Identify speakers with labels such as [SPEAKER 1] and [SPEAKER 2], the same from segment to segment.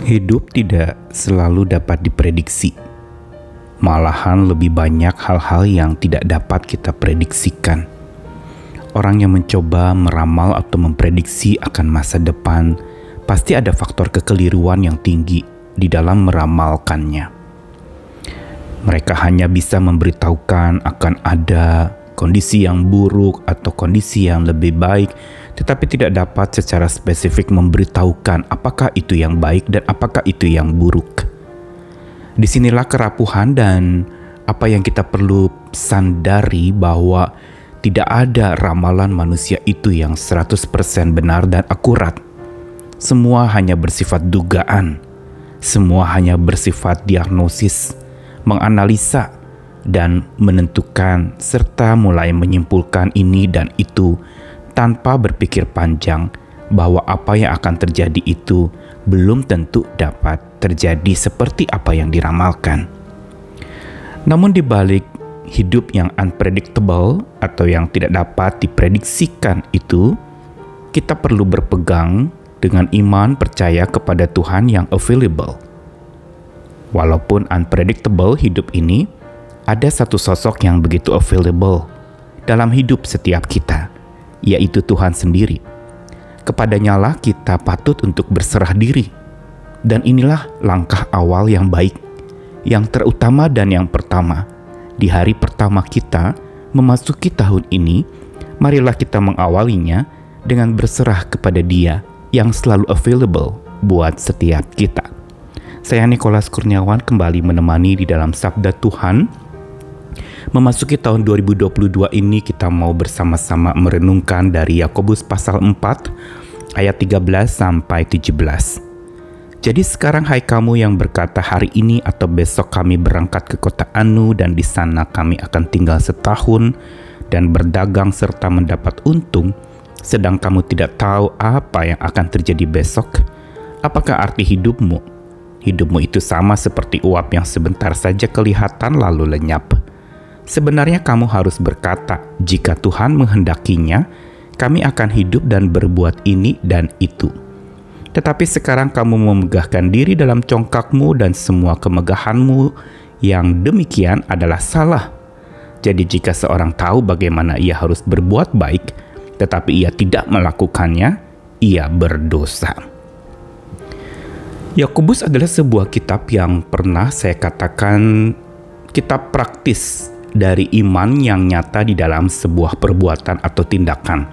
[SPEAKER 1] Hidup tidak selalu dapat diprediksi. Malahan lebih banyak hal-hal yang tidak dapat kita prediksikan. Orang yang mencoba meramal atau memprediksi akan masa depan pasti ada faktor kekeliruan yang tinggi di dalam meramalkannya. Mereka hanya bisa memberitahukan akan ada kondisi yang buruk atau kondisi yang lebih baik, tetapi tidak dapat secara spesifik memberitahukan apakah itu yang baik dan apakah itu yang buruk. Disinilah kerapuhan dan apa yang kita perlu sadari bahwa tidak ada ramalan manusia itu yang 100% benar dan akurat. Semua hanya bersifat dugaan, semua hanya bersifat diagnosis, menganalisa, dan menentukan serta mulai menyimpulkan ini dan itu tanpa berpikir panjang bahwa apa yang akan terjadi itu belum tentu dapat terjadi seperti apa yang diramalkan. Namun di balik hidup yang unpredictable atau yang tidak dapat diprediksikan itu, kita perlu berpegang dengan iman percaya kepada Tuhan yang available. Walaupun unpredictable hidup ini, ada satu sosok yang begitu available dalam hidup setiap kita, yaitu Tuhan sendiri. Kepadanya lah kita patut untuk berserah diri. Dan inilah langkah awal yang baik, yang terutama dan yang pertama. Di hari pertama kita memasuki tahun ini, marilah kita mengawalinya dengan berserah kepada Dia yang selalu available buat setiap kita. Saya Nikolas Kurniawan kembali menemani di dalam Sabda Tuhan. Memasuki tahun 2022 ini kita mau bersama-sama merenungkan dari Yakobus pasal 4 ayat 13 sampai 17. Jadi sekarang hai kamu yang berkata hari ini atau besok kami berangkat ke kota Anu dan di sana kami akan tinggal setahun dan berdagang serta mendapat untung, sedang kamu tidak tahu apa yang akan terjadi besok. Apakah arti hidupmu? Hidupmu itu sama seperti uap yang sebentar saja kelihatan lalu lenyap. Sebenarnya kamu harus berkata, jika Tuhan menghendakinya, kami akan hidup dan berbuat ini dan itu. Tetapi sekarang kamu memegahkan diri dalam congkakmu dan semua kemegahanmu yang demikian adalah salah. Jadi jika seorang tahu bagaimana ia harus berbuat baik, tetapi ia tidak melakukannya, ia berdosa. Yakobus adalah sebuah kitab yang pernah saya katakan kitab praktis dari iman yang nyata di dalam sebuah perbuatan atau tindakan.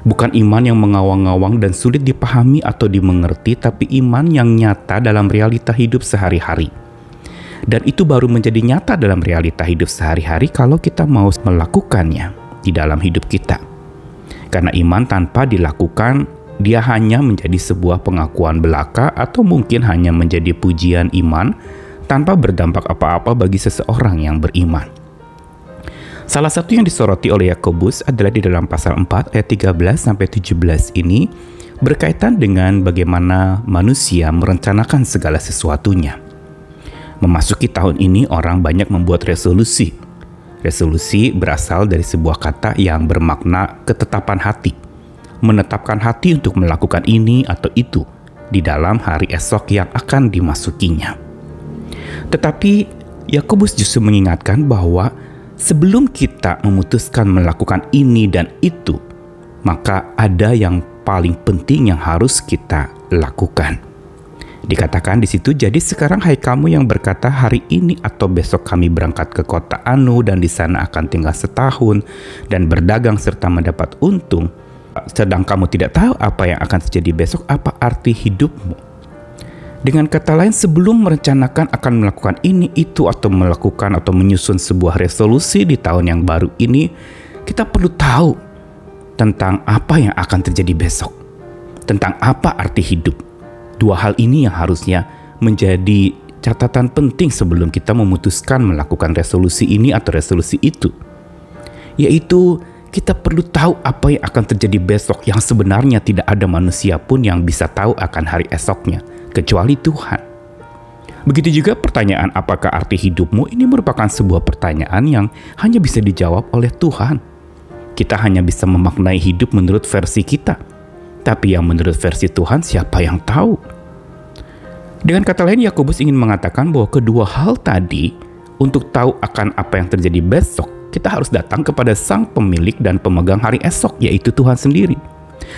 [SPEAKER 1] Bukan iman yang mengawang-awang dan sulit dipahami atau dimengerti, tapi iman yang nyata dalam realita hidup sehari-hari. Dan itu baru menjadi nyata dalam realita hidup sehari-hari kalau kita mau melakukannya di dalam hidup kita. Karena iman tanpa dilakukan, dia hanya menjadi sebuah pengakuan belaka atau mungkin hanya menjadi pujian iman tanpa berdampak apa-apa bagi seseorang yang beriman. Salah satu yang disoroti oleh Yakobus adalah di dalam pasal 4 ayat 13-17 ini berkaitan dengan bagaimana manusia merencanakan segala sesuatunya. Memasuki tahun ini orang banyak membuat resolusi. Resolusi berasal dari sebuah kata yang bermakna ketetapan hati. Menetapkan hati untuk melakukan ini atau itu di dalam hari esok yang akan dimasukinya. Tetapi Yakobus justru mengingatkan bahwa sebelum kita memutuskan melakukan ini dan itu, maka ada yang paling penting yang harus kita lakukan. Dikatakan di situ, jadi sekarang hai kamu yang berkata hari ini atau besok kami berangkat ke kota Anu dan di sana akan tinggal setahun dan berdagang serta mendapat untung, sedang kamu tidak tahu apa yang akan terjadi besok, apa arti hidupmu? Dengan kata lain, sebelum merencanakan akan melakukan ini, itu, atau melakukan atau menyusun sebuah resolusi di tahun yang baru ini, kita perlu tahu tentang apa yang akan terjadi besok. Tentang apa arti hidup. Dua hal ini yang harusnya menjadi catatan penting sebelum kita memutuskan melakukan resolusi ini atau resolusi itu. Yaitu, kita perlu tahu apa yang akan terjadi besok yang sebenarnya tidak ada manusia pun yang bisa tahu akan hari esoknya, kecuali Tuhan. Begitu juga pertanyaan apakah arti hidupmu ini merupakan sebuah pertanyaan yang hanya bisa dijawab oleh Tuhan. Kita hanya bisa memaknai hidup menurut versi kita. Tapi yang menurut versi Tuhan siapa yang tahu? Dengan kata lain, Yakobus ingin mengatakan bahwa kedua hal tadi, untuk tahu akan apa yang terjadi besok, kita harus datang kepada Sang Pemilik dan Pemegang hari esok, yaitu Tuhan sendiri.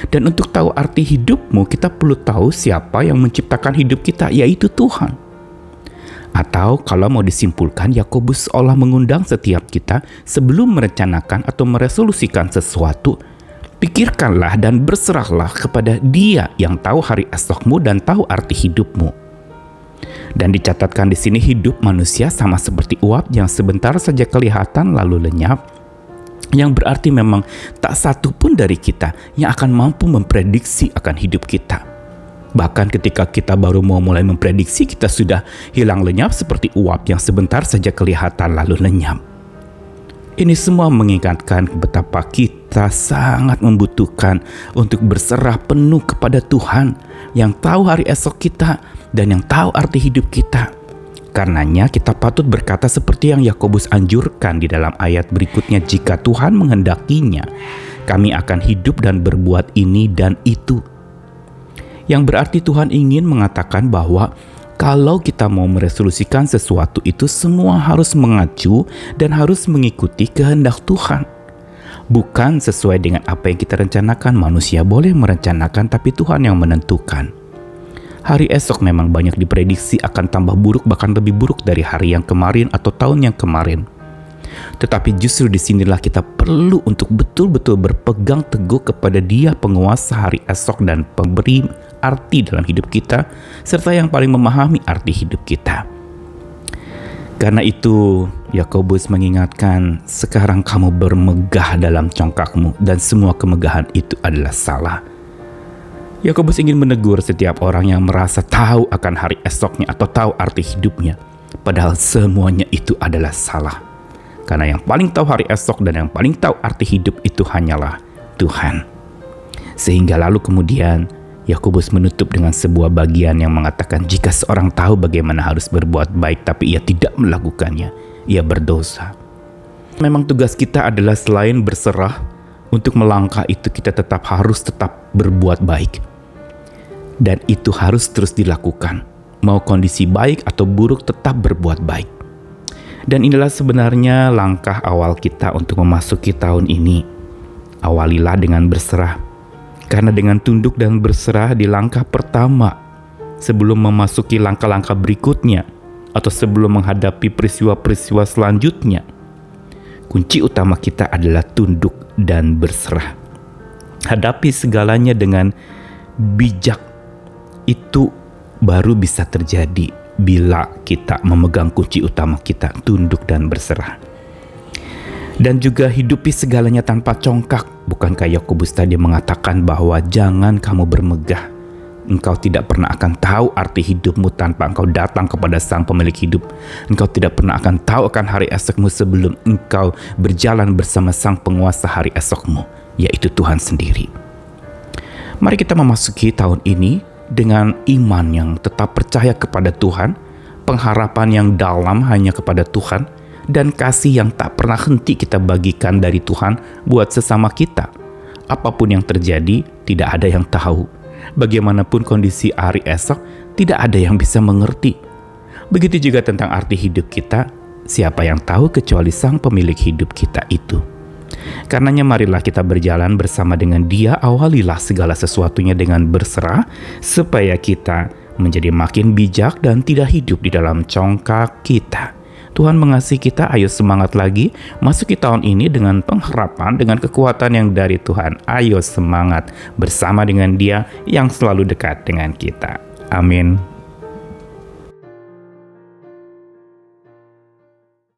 [SPEAKER 1] Dan untuk tahu arti hidupmu, kita perlu tahu siapa yang menciptakan hidup kita, yaitu Tuhan. Atau kalau mau disimpulkan, Yakobus seolah mengundang setiap kita sebelum merencanakan atau meresolusikan sesuatu, pikirkanlah dan berserahlah kepada Dia yang tahu hari esokmu dan tahu arti hidupmu. Dan dicatatkan di sini, hidup manusia sama seperti uap yang sebentar saja kelihatan lalu lenyap, yang berarti memang tak satu pun dari kita yang akan mampu memprediksi akan hidup kita. Bahkan ketika kita baru mau mulai memprediksi, kita sudah hilang lenyap seperti uap yang sebentar saja kelihatan lalu lenyap. Ini semua mengingatkan betapa kita sangat membutuhkan untuk berserah penuh kepada Tuhan yang tahu hari esok kita dan yang tahu arti hidup kita. Karenanya kita patut berkata seperti yang Yakobus anjurkan di dalam ayat berikutnya, jika Tuhan menghendakinya, kami akan hidup dan berbuat ini dan itu. Yang berarti Tuhan ingin mengatakan bahwa kalau kita mau meresolusikan sesuatu itu, semua harus mengacu dan harus mengikuti kehendak Tuhan. Bukan sesuai dengan apa yang kita rencanakan. Manusia boleh merencanakan, tapi Tuhan yang menentukan. Hari esok memang banyak diprediksi akan tambah buruk, bahkan lebih buruk dari hari yang kemarin atau tahun yang kemarin. Tetapi justru disinilah kita perlu untuk betul-betul berpegang teguh kepada Dia penguasa hari esok dan pemberi arti dalam hidup kita, serta yang paling memahami arti hidup kita. Karena itu Yakobus mengingatkan, sekarang kamu bermegah dalam congkakmu dan semua kemegahan itu adalah salah. Yakobus ingin menegur setiap orang yang merasa tahu akan hari esoknya atau tahu arti hidupnya, padahal semuanya itu adalah salah. Karena yang paling tahu hari esok dan yang paling tahu arti hidup itu hanyalah Tuhan. Sehingga lalu kemudian Yakobus menutup dengan sebuah bagian yang mengatakan, jika seorang tahu bagaimana harus berbuat baik tapi ia tidak melakukannya, ia berdosa. Memang tugas kita adalah selain berserah untuk melangkah itu, kita harus tetap berbuat baik. Dan itu harus terus dilakukan. Mau kondisi baik atau buruk, tetap berbuat baik. Dan inilah sebenarnya langkah awal kita untuk memasuki tahun ini. Awalilah dengan berserah. Karena dengan tunduk dan berserah di langkah pertama, sebelum memasuki langkah-langkah berikutnya, atau sebelum menghadapi peristiwa-peristiwa selanjutnya, kunci utama kita adalah tunduk dan berserah. Hadapi segalanya dengan bijak. Itu baru bisa terjadi bila kita memegang kunci utama kita, tunduk dan berserah. Dan juga hidupi segalanya tanpa congkak. Bukankah Yakobus tadi mengatakan bahwa jangan kamu bermegah? Engkau tidak pernah akan tahu arti hidupmu tanpa engkau datang kepada Sang Pemilik hidup. Engkau tidak pernah akan tahu akan hari esokmu sebelum engkau berjalan bersama Sang Penguasa hari esokmu, yaitu Tuhan sendiri. Mari kita memasuki tahun ini dengan iman yang tetap percaya kepada Tuhan, pengharapan yang dalam hanya kepada Tuhan, dan kasih yang tak pernah henti kita bagikan dari Tuhan buat sesama kita. Apapun yang terjadi, tidak ada yang tahu. Bagaimanapun kondisi hari esok, tidak ada yang bisa mengerti. Begitu juga tentang arti hidup kita, siapa yang tahu kecuali Sang Pemilik hidup kita itu. Karenanya marilah kita berjalan bersama dengan Dia, awalilah segala sesuatunya dengan berserah, supaya kita menjadi makin bijak dan tidak hidup di dalam congkak kita. Tuhan mengasihi kita, ayo semangat lagi, masuki tahun ini dengan pengharapan, dengan kekuatan yang dari Tuhan. Ayo semangat bersama dengan Dia yang selalu dekat dengan kita. Amin.